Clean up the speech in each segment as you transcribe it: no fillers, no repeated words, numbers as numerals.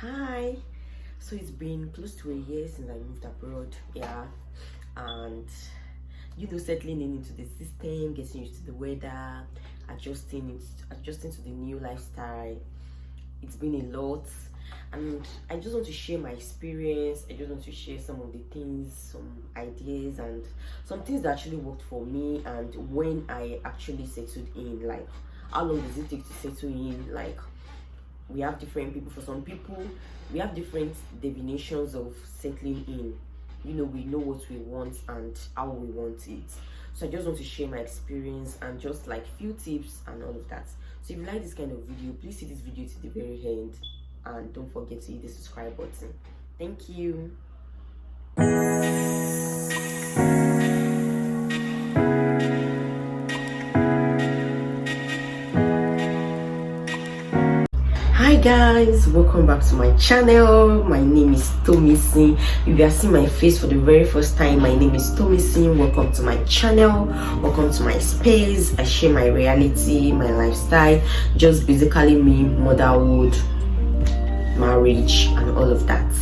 Hi. So it's been close to a year since I moved abroad, and settling into the system, getting used to the weather, adjusting to the new lifestyle. It's been a lot, and I just want to share my experience. I just want to share some of the things, some ideas, and some things that actually worked for me, and when I actually settled in, like how long does it take to settle in. Like, we have different people. For some people, we have different definitions of settling in. We know what we want and how we want it. So I just want to share my experience and just like few tips and all of that. So if you like this kind of video, please see this video to the very end, and don't forget to hit the subscribe button. Thank you. Hi guys, welcome back to my channel. My name is Tomisin. If you are seeing my face for the very first time, my name is Tomisin. Welcome to my channel, welcome to my space. I share my reality, my lifestyle, just basically me, motherhood, marriage, and all of that.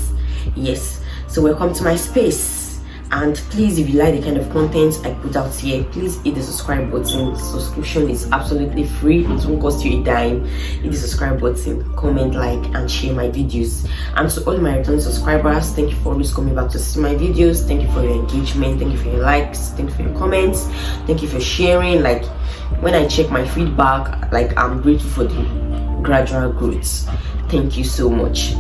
Yes, so welcome to my space. And please, if you like the kind of content I put out here, please hit the subscribe button. Subscription is absolutely free, it won't cost you a dime. Hit the subscribe button, comment, like, and share my videos. And to all my returning subscribers, thank you for always coming back to see my videos. Thank you for your engagement, thank you for your likes, thank you for your comments, thank you for sharing. Like, when I check my feedback, like, I'm grateful for the gradual growth. Thank you so much.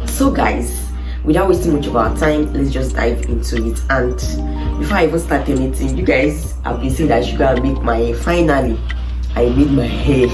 So guys, without wasting much of our time, let's just dive into it. And before I even start anything, you guys have been saying that I should go and make my hair. Finally, I made my hair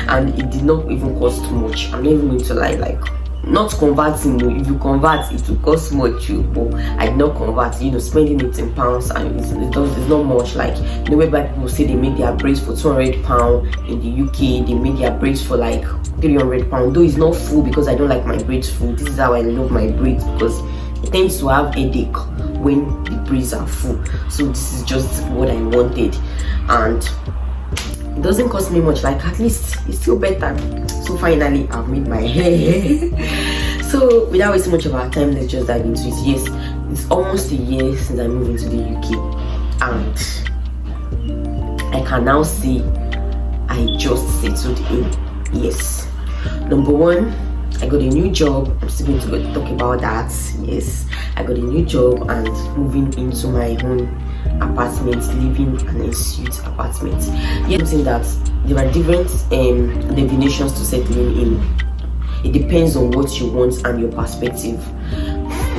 and it did not even cost too much. I'm not even going to lie, like, not converting. If you convert, it will cost much, but I did not convert. Spending £18 and it's not much. Like, whereby people say they make their braids for £200 in the UK, they make their braids for like £300. Though it's not full, because I don't like my braids full. This is how I love my braids, because it tends to have headache when the braids are full. So this is just what I wanted, and it doesn't cost me much. Like, at least it's still better. So finally, I've made my hair. So without wasting much of our time, let's just dive into it. Yes, it's almost a year since I moved into the UK, and I can now say I just settled in. Yes, number one, I got a new job. I'm still going to talk about that. Yes, I got a new job and moving into my own apartment, living an ensuite apartment. Yeah, I'm saying that there are different definitions to settling in. It depends on what you want and your perspective.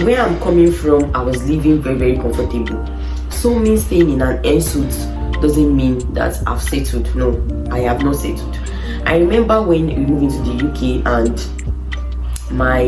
Where I'm coming from, I was living very, very comfortable. So me staying in an ensuite doesn't mean that I've settled. No, I have not settled. I remember when we moved into the UK, and my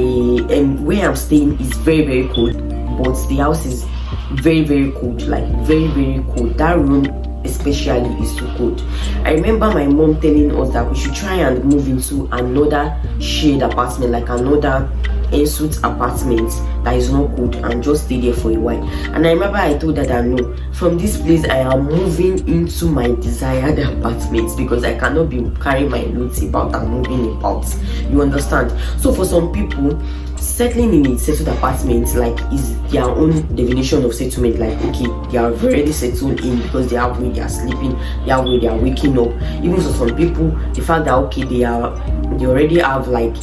where I'm staying is very, very cold, but the house is very, very cold, like very, very cold. That room especially is too cold. I remember my mom telling us that we should try and move into another shared apartment, like another ensuite apartment that is not cold, and just stay there for a while. And I remember I told her that no, from this place I am moving into my desired apartment, because I cannot be carrying my loads about and moving about. You understand? So for some people, settling in a settled apartment like is their own definition of settlement. Like, okay, they are already settled in because they have where they are sleeping, they have where they are waking up. Even for some people, the fact that okay, they already have like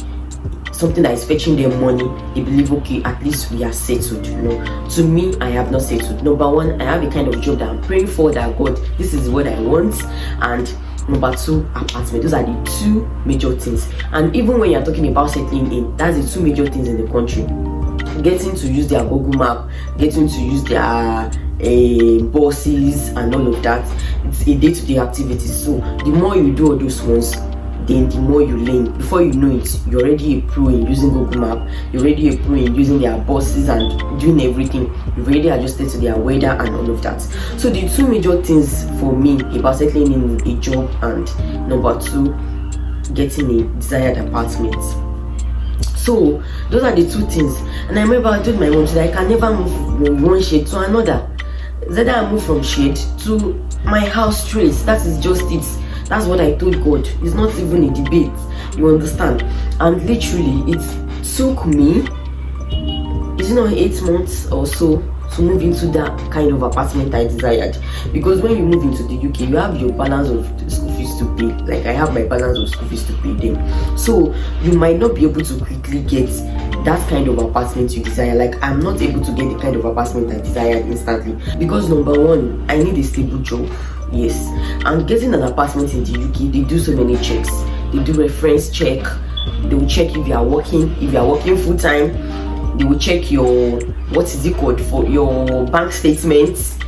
something that is fetching them money, they believe, okay, at least we are settled. To me, I have not settled. Number one, I have a kind of job that I'm praying for, that God, this is what I want. And number two, apartment. Those are the two major things. And even when you're talking about settling in, that's the two major things in the country. Getting to use their Google map, getting to use their buses and all of that. It's a day-to-day activity. So the more you do all those ones, then the more you learn. Before you know it, you're already a pro in using Google Map, you're already a pro in using their buses and doing everything. You've already adjusted to their weather and all of that. So the two major things for me about settling in a job, and number two, getting a desired apartment. So those are the two things. And I remember I told my mom that I can never move from one shade to another. It's either I move from shade to my house straight. That is just it. That's what I told God. It's not even a debate, you understand? And literally it took me, is it not 8 months or so to move into that kind of apartment I desired. Because when you move into the UK, you have your balance of school fees to pay. Like I have my balance of school fees to pay then. So you might not be able to quickly get that kind of apartment you desire. Like I'm not able to get the kind of apartment I desire instantly. Because number one, I need a stable job. Yes. And getting an apartment in the UK, they do so many checks. They do reference check. They will check if you are working full time. They will check your, what is it called, for your bank statements.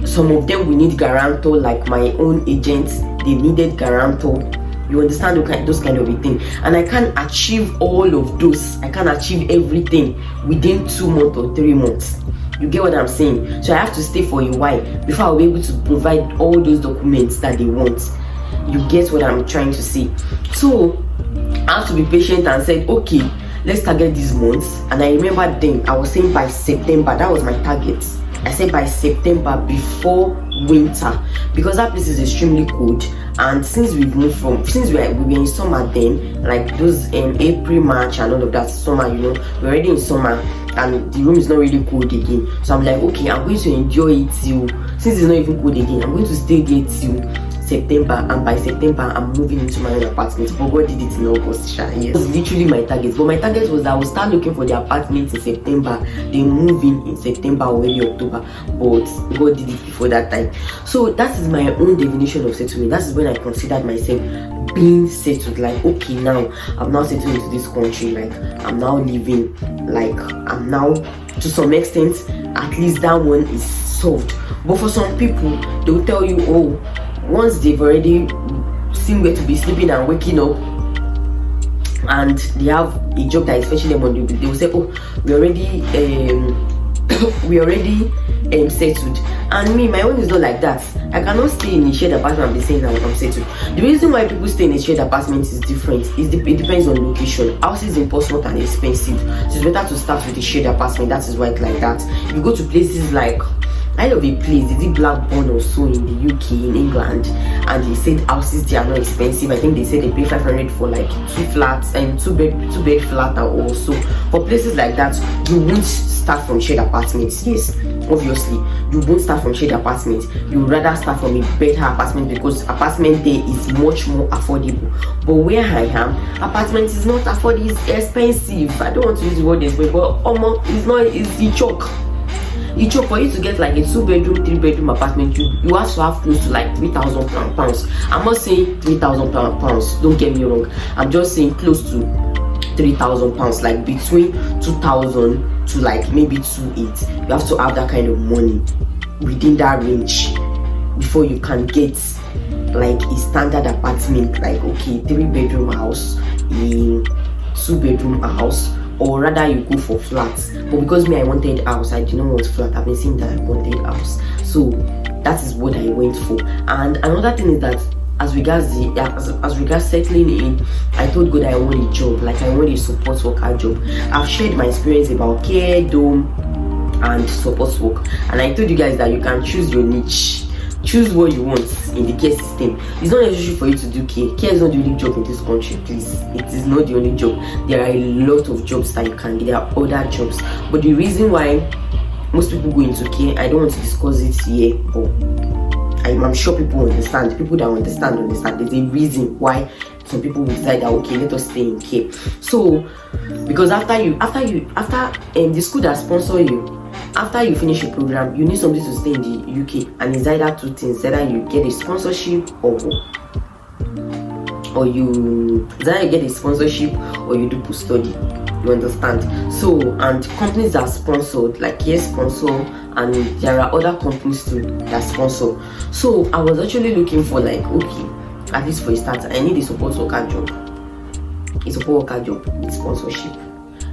Some of them will need guarantor, like my own agent, they needed guarantor. You understand those kind of a thing. And I can't achieve all of those. I can't achieve everything within 2 months or 3 months. You get what I'm saying? So I have to stay for a while before I'll be able to provide all those documents that they want. You get what I'm trying to say? So I have to be patient and said, okay, let's target these months. And I remember then I was saying by September, that was my target. I said by September, before winter, because that place is extremely cold. And since we were in summer then, like those April, March and all of that summer, you know, we're already in summer and the room is not really cold again. So I'm like, okay, I'm going to enjoy it till, since it's not even cold again, I'm going to stay there till September, and by September I'm moving into my own apartment. But God did it in August. Yes, it was literally my target. But my target was that I would start looking for the apartment in September, then move in September or early October. But God did it before that time. So that is my own definition of settlement. That is when I considered myself being settled. Like, okay, now I'm now settled into this country. Like I'm now living. Like I'm now, to some extent, at least that one is solved. But for some people, they will tell you, oh, once they've already seen where to be sleeping and waking up, and they have a job that is fetching them on the day, they will say, oh, we already settled. And me, my own is not like that. I cannot stay in a shared apartment and be saying that I'm settled. The reason why people stay in a shared apartment is different. It depends on location. Houses in Portsmouth and expensive, so it's better to start with a shared apartment. That is why it's like that. If you go to places like, I know a place, is it Blackburn or so in the UK, in England, and they said houses they are not expensive. I think they said they pay 500 for like 2 flats and two bed flat or so. For places like that, you won't start from shared apartments. Yes, obviously, you won't start from shared apartments. You would rather start from a better apartment, because apartment there is much more affordable. But where I am, apartment is not affordable, it's expensive. I don't want to use the word expensive, but it's not, it's the choke. You choke. For you to get like a 2-bedroom, 3-bedroom apartment, you have to have close to like 3,000 pounds. I'm not saying 3,000 pounds, don't get me wrong. I'm just saying close to 3,000 pounds, like between 2,000 to like maybe 2,800. You have to have that kind of money within that range before you can get like a standard apartment, like okay, 3-bedroom house, a 2-bedroom house, or rather you go for flats. But because me, I wanted house, I did not want flat. I've been saying that I wanted house, so that is what I went for. And another thing is that as regards settling in, I told God I want a job, like I want a support worker job. I've shared my experience about care, dome and support work, and I told you guys that you can choose your niche. Choose what you want in the care system. It's not necessary for you to do care. Care is not the only job in this country, please. It is not the only job. There are a lot of jobs that you can get. There are other jobs. But the reason why most people go into care, I don't want to discuss it here, but I'm sure people understand. People that understand. There's a reason why some people will decide that okay, let us stay in care. So because after the school that sponsor you, after you finish your program, you need somebody to stay in the UK, and it's either two things: either you get a sponsorship or you get a sponsorship or you do post study. You understand? So, and companies that sponsored, like Yes Sponsor, and there are other companies too that sponsor. So I was actually looking for like, okay, at least for a start, I need a support worker job. A support worker job with sponsorship.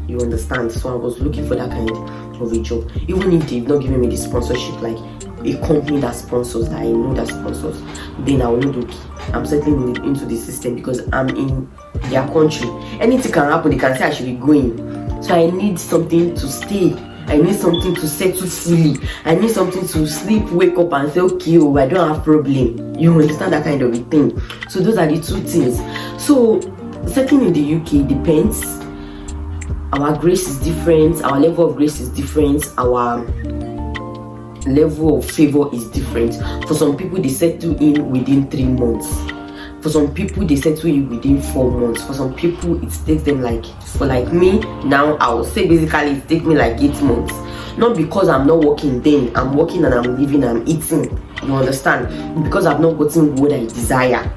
You understand? So I was looking for that kind of a job. Even if they've not given me the sponsorship, like a company that sponsors, that I know that sponsors, then I will not okay, I'm settling into the system because I'm in their country. Anything can happen. They can say I should be going. So I need something to stay. I need something to settle fully. I need something to sleep, wake up and say, okay, oh, I don't have problem. You understand that kind of a thing. So those are the two things. So settling in the UK depends. Our grace is different. Our level of grace is different. Our level of favor is different. For some people, they settle in within 3 months. For some people, they settle in within 4 months. For some people, it takes them for me now, I would say basically it takes me like 8 months. Not because I'm not working then, I'm working and I'm living, I'm eating. You understand? Because I've not gotten what I desire.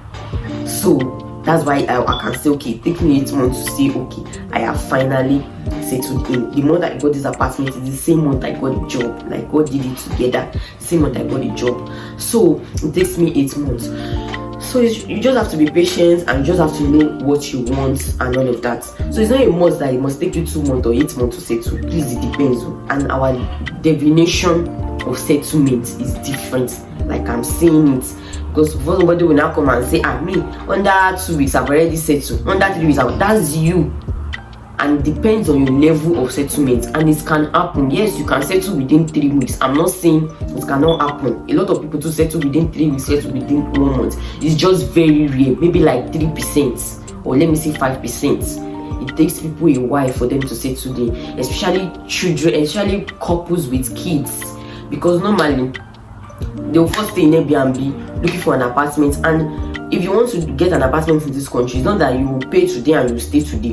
So that's why I can say, okay, it takes me 8 months to say, okay, I have finally settled in. The month I got this apartment is the same month I got a job. Like God did it together. The same month I got a job. So it takes me 8 months. So you just have to be patient and you just have to know what you want and all of that. So it's not a must that it must take you 2 months or 8 months to settle. Please, it depends. And our definition of settlement is different. Like I'm saying it. Because somebody will now come and say, me, under 2 weeks I've already settled. Under 3 weeks, that's you. And it depends on your level of settlement, and it can happen. Yes, you can settle within 3 weeks. I'm not saying it cannot happen. A lot of people to settle within 3 weeks, settle within 1 month. It's just very rare, maybe like 3%, or let me say 5%. It takes people a while for them to settle in, especially children, especially couples with kids, because normally they'll first stay in Airbnb looking for an apartment. And if you want to get an apartment in this country, it's not that you will pay today and you stay today.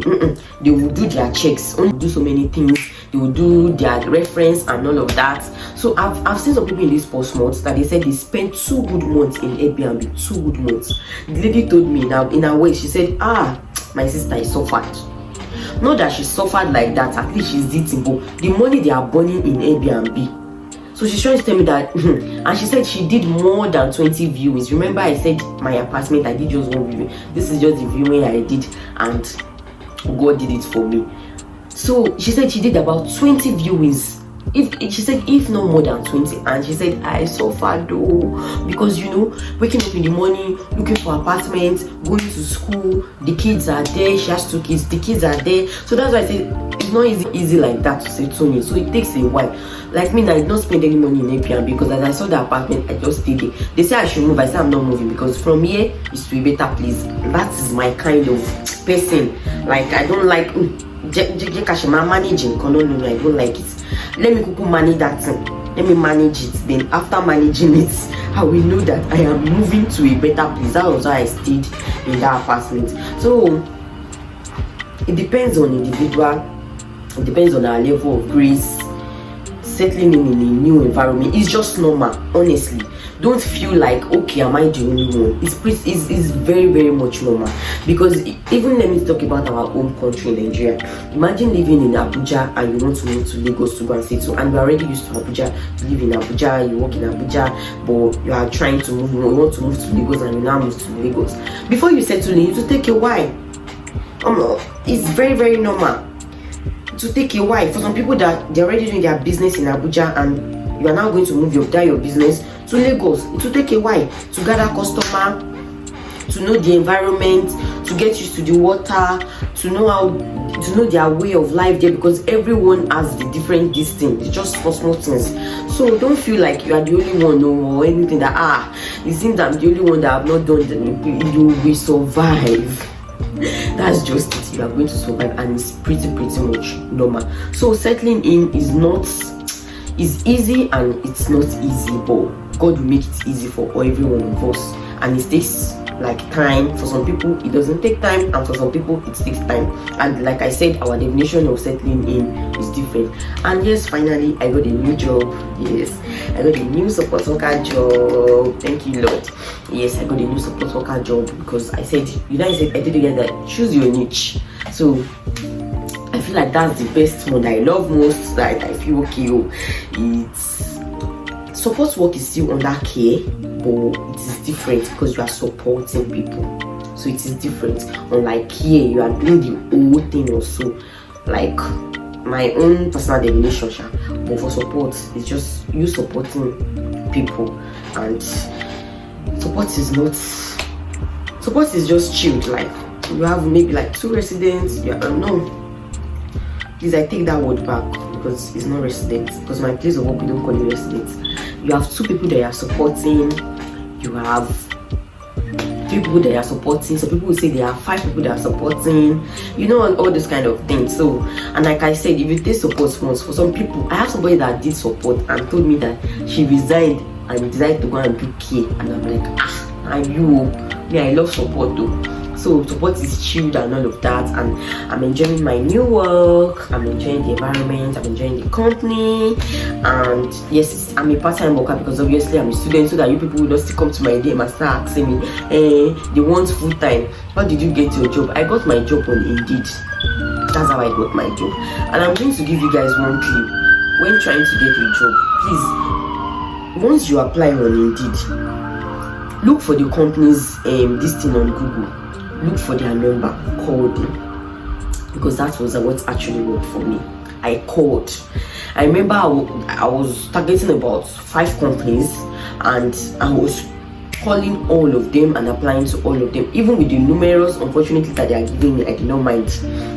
They will do their checks, only do so many things. They will do their reference and all of that. So I've seen some people in this post months that they said they spent 2 good months in Airbnb. 2 good months. The lady told me now in a way, she said, my sister is suffered. Not that she suffered like that, at least she's eating, but the money they are burning in Airbnb. So she's trying to tell me that, and she said she did more than 20 viewings. Remember I said my apartment, I did just 1 viewing. This is just the viewing I did, and God did it for me. So she said she did about 20 viewings. She said if not more than 20, and she said I suffered though, because waking up in the morning, looking for apartments, going to school, the kids are there. She has 2 kids, the kids are there. So that's why I said it's not easy like that to settle in. So it takes a while. Like me, I did not spend any money in Airbnb because as I saw the apartment, I just stayed there. They say I should move. I said I'm not moving because from here is to a better place. That is my kind of person. Like I don't like managing. No, I don't like it. Let me manage that thing. Let me manage it. Then after managing it, I will know that I am moving to a better place. That was why I stayed in that apartment. So it depends on individual. It depends on our level of grace. Settling in a new environment is just normal. Honestly, don't feel like, okay, am I the only one? It's very, very much normal. Because even let me talk about our home country, Nigeria. Imagine living in Abuja and you want to move to Lagos to go and settle, and we're already used to Abuja. You live in Abuja, you work in Abuja, but you are trying to move. You want to move to Lagos, and you now move to Lagos. Before you settle in, it will take a while. It's very, very normal to take a while. For some people that they're already doing their business in Abuja and you are now going to move your business to Lagos, it will take a while to gather customer, to know the environment, to get used to the water, to know their way of life there, because everyone has the different distance. It's just small things. So don't feel like you are the only one or anything that it seems I'm the only one that have not done that. You will survive. That's just it. You are going to survive, and it's pretty much normal. So settling in is easy and it's not easy, but God will make it easy for every one of us. And it takes like time. For some people it doesn't take time, and for some people it takes time. And like I said, our definition of settling in is different. And yes, finally I got a new job. Yes, I got a new support worker job. Thank you, Lord. Yes, I got a new support worker job because I said, I told you guys that choose your niche. So I feel like that's the best one that I love most, that I feel okay. It's support work is still under care, but it is different because you are supporting people. So it is different. Unlike here, you are doing the whole thing also. Like my own personal definition, but for support, it's just you supporting people. And support is just chilled. Like you have maybe like 2 residents. No, please, I take that word back. because it's not residents. Because my place of work, we don't call it residents. You have 2 people that you are supporting. You have 3 people that are supporting. So people will say there are 5 people that are supporting, you know, all those kind of things. So, and like I said, if you take support once, for some people, I have somebody that did support and told me that she resigned and decided to go and do care, and I'm like, are you? Yeah, I love support though. So support is chilled and all of that, and I'm enjoying my new work. I'm enjoying the environment. I'm enjoying the company, and yes, I'm a part-time worker because obviously I'm a student. So that you people will not still come to my DM and start asking me, they want full-time. How did you get your job? I got my job on Indeed. That's how I got my job, and I'm going to give you guys one clue. When trying to get a job, please, once you apply on Indeed, look for the company's this thing on Google. Look for their number, call them, because that was what actually worked for me. I called. I remember I was targeting about 5 companies, and I was calling all of them and applying to all of them. Even with the numerous, unfortunately, that they are giving me, I did not mind.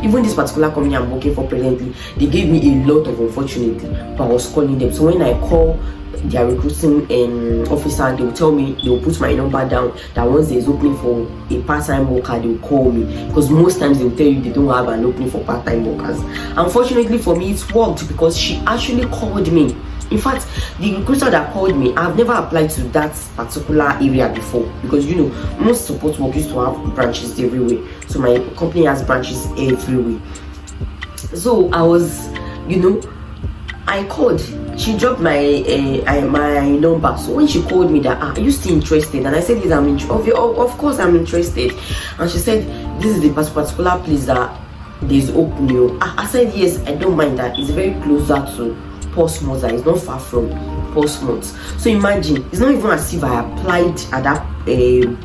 Even this particular company I'm working for presently, they gave me a lot of unfortunately, but I was calling them. So when I call their recruiting officer, they will tell me, they will put my number down, that once there's opening for a part-time worker, they will call me, because most times they will tell you they don't have an opening for part-time workers. Unfortunately for me, it worked because she actually called me. In fact, the recruiter that called me, I've never applied to that particular area before, because you know, most support work used to have branches everywhere. So my company has branches everywhere. So I was, you know, I called. She dropped my my number. So when she called me that, are you still interested? And I said, yes, I'm interested. Of course I'm interested. And she said, this is the particular place that there's opening. I said, yes, I don't mind that. It's very closer to Portsmouth. It's not far from Portsmouth. So imagine, it's not even as if I applied at that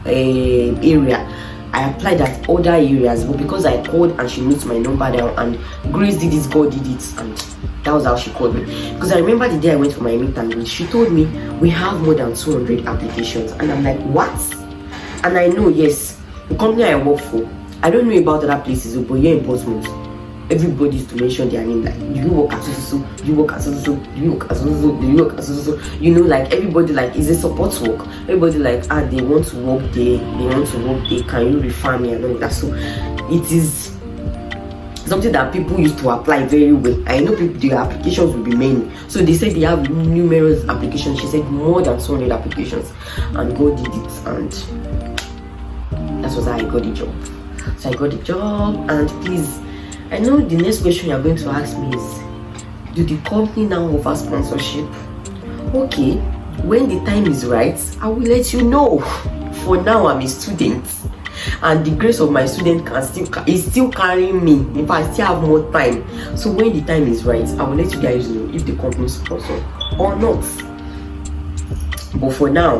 area. I applied at other areas, but because I called and she notes my number down, and Grace did it, God did it, and that was how she called me. Because I remember the day I went for my meet and greet, she told me we have more than 200 applications, and I'm like, what? And I know, yes, the company I work for, I don't know about other places, but here in Portsmouth, everybody used to mention their name, like, do you work at so, do you work at so, do you work at so, do you work at so, you know, like everybody, like, is a support work. Everybody like, they want to work there, they want to work there, can you refer me and all that. So it is something that people used to apply very well. I know people, their applications will be many. So they said they have numerous applications. She said more than 200 applications, and God did it, and that was how I got the job. So I got the job, and please, I know the next question you're going to ask me is, do the company now offer sponsorship? Okay, when the time is right, I will let you know. For now, I'm a student, and the grace of my student is still carrying me. In fact, I still have more time. So when the time is right, I will let you guys know if the company sponsor or not. But for now,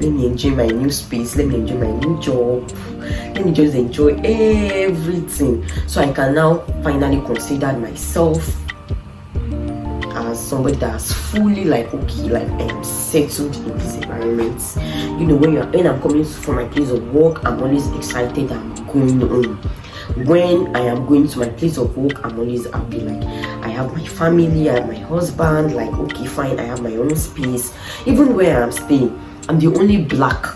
let me enjoy my new space, let me enjoy my new job, let me just enjoy everything, so I can now finally consider myself as somebody that's fully like, okay, like I am settled in this environment. You know, when I'm coming from my place of work, I'm always excited I'm going home. When I am going to my place of work, I'm always happy, like I have my family, I have my husband, like okay fine, I have my own space. Even where I'm staying, I'm the only black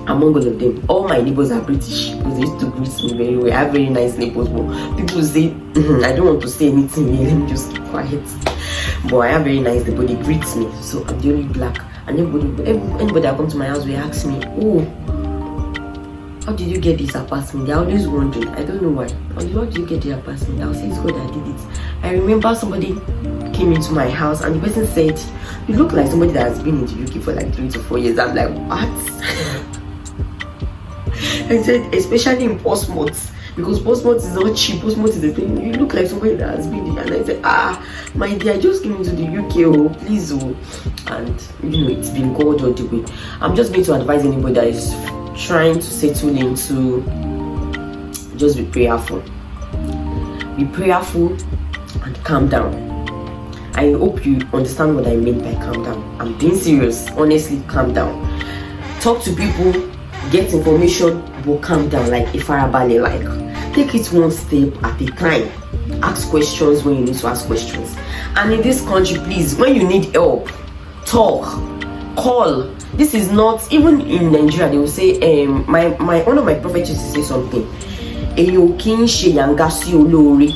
among all of them. All my neighbors are British, because they used to greet me very well. I have very nice neighbors, but people say, I don't want to say anything here, let me just keep quiet. But I have very nice neighbors, they greet me. So I'm the only black. And anybody that comes to my house will ask me, oh, how did you get this apartment? They're always wondering. I don't know why. How did you get the apartment? I'll say, it's good I did it. I remember somebody came into my house and the person said, you look like somebody that has been in the UK for like 3 to 4 years. I'm like, what? I said, especially in Portsmouth, because Portsmouth is not cheap. Portsmouth is a thing. You look like somebody that has been there. And I said, my dear, I just came into the UK, oh, please, oh. And you know, it's been God all the way. I'm just going to advise anybody that is trying to settle into, just be prayerful. Be prayerful and calm down. I hope you understand what I mean by calm down. I'm being serious. Honestly, calm down. Talk to people, get information, but calm down, like if I like Take it one step at a time. Ask questions when you need to ask questions. And in this country, please, when you need help, talk, call. This is not, even in Nigeria, they will say, one of my prophets used to say something. Èyàn kì í ṣe yànga sí olóore.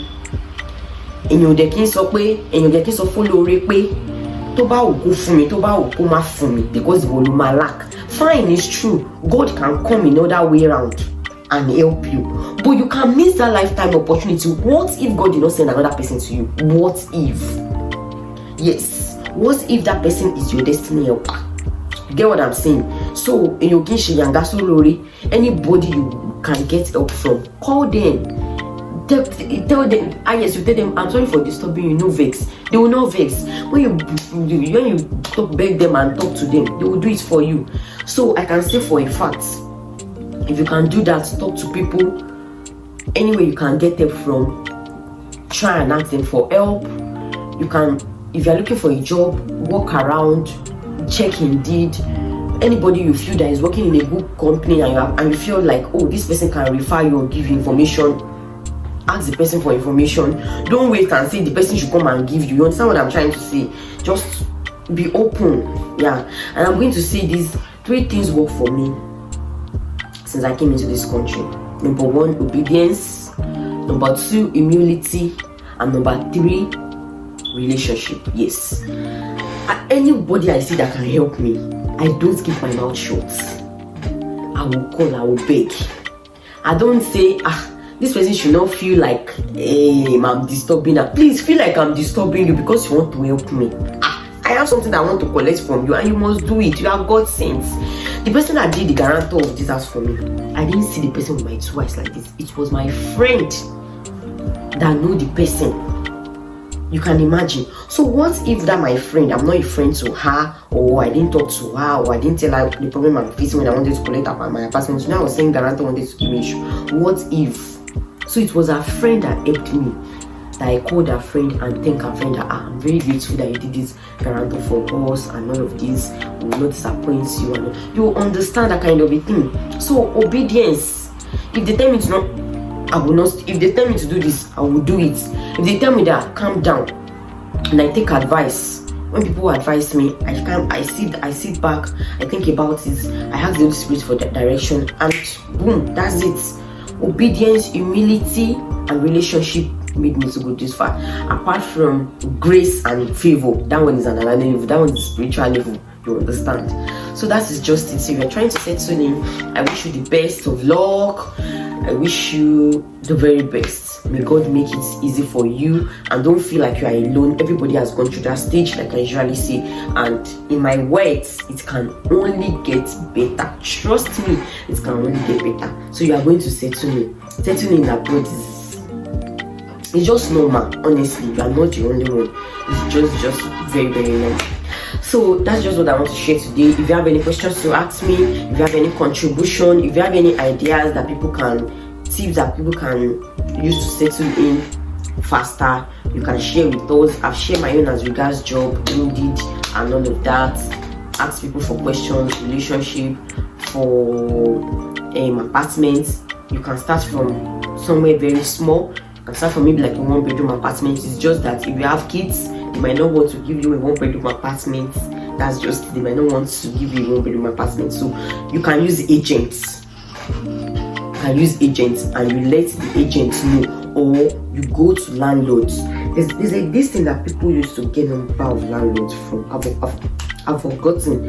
Èyàn dẹ̀ kì í sọ fún olóore pé tó bá wù kó fún mi, tó bá wù kó má fún mi, because ìwọ ló máa lack. Fine, it's true. God can come in other way around and help you, but you can miss that lifetime opportunity. What if God did not send another person to you? What if? Yes. What if that person is your destiny helper? You get what I'm saying? So in your anybody you can get help from, call them. Tell them, yes, you tell them, I'm sorry for disturbing you, no vex. They will not vex. When you beg them and talk to them, they will do it for you. So I can say for a fact, if you can do that, talk to people anywhere you can get help from, try and ask them for help. You can, if you're looking for a job, walk around, check Indeed. Anybody you feel that is working in a good company and you feel like, oh, this person can refer you or give you information, ask the person for information. Don't wait and say the person should come and give you. You understand what I'm trying to say? Just be open. Yeah. And I'm going to say these 3 things work for me since I came into this country. Number 1, obedience. Number 2, humility. And number 3, relationship. Yes. Anybody I see that can help me, I don't keep my mouth shut. I will call, I will beg. I don't say, this person should not feel like, hey, I'm disturbing her. Please feel like I'm disturbing you because you want to help me. I have something I want to collect from you and you must do it. You are God sent. The person that did the guarantor of this house for me, I didn't see the person with my 2 eyes like this. It was my friend that knew the person. You can imagine. So what if that my friend, I'm not a friend to her, or I didn't talk to her, or I didn't tell her the problem I'm facing when I wanted to collect up my apartment. So now I was saying guarantor wanted to give me issue. What if? So it was a friend that helped me, that I called her friend and thank her friend that I'm very grateful that you did this guarantor for us and all of this will not disappoint you, and you understand that kind of a thing. So obedience. If they tell me to not, I will not. If they tell me to do this, I will do it. If they tell me that, calm down, and I take advice. When people advise me, I sit back, I think about it, I ask the Holy Spirit for that direction, and boom, that's it. Obedience, humility, and relationship made me to go this far. Apart from grace and favor, that one is another level. That one is spiritual level. You understand? So that is just it. So if you're trying to settle in, I wish you the best of luck. I wish you the very best. May God make it easy for you, and don't feel like you are alone. Everybody has gone through that stage, like I usually say, and in my words, it can only get better. Trust me, it can only get better. So you are going to settle in. Settling in abroad it's just normal. Honestly, you are not the only one. It's just very, very normal. So that's just what I want to share today. If you have any questions to ask me, if you have any contribution, if you have any ideas that people can, tips that people can use to settle in faster, you can share with us. I've shared my own as regards job, Indeed, and all of that. Ask people for questions, relationship, for apartments. You can start from somewhere very small. You can start from maybe like a 1-bedroom apartment. It's just that if you have kids, they might not want to give you a 1-bedroom apartment. That's just, they might not want to give you a 1-bedroom apartment. So you can use agents. You can use agents and you let the agents know, or you go to landlords. There's like this thing that people used to get number of landlords from. I've forgotten,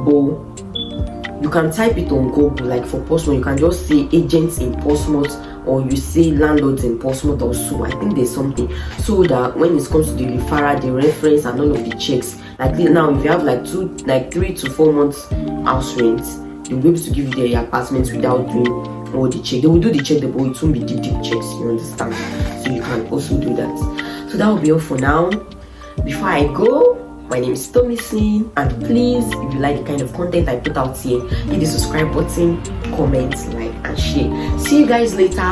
but you can type it on Google. Like for Portsmouth, you can just say agents in Portsmouth, or you say landlords in Portsmouth or so. I think there's something, so that when it comes to the referral, the reference, and all of the checks, like now if you have like 3 to 4 months house rent, they'll be able to give you the apartments without doing all the check. They will do the check, but it won't be deep checks, you understand? So you can also do that. So that will be all for now. Before I go, my name is Tomisin, and please, if you like the kind of content I put out here, hit the subscribe button, comment, like, and share. See you guys later.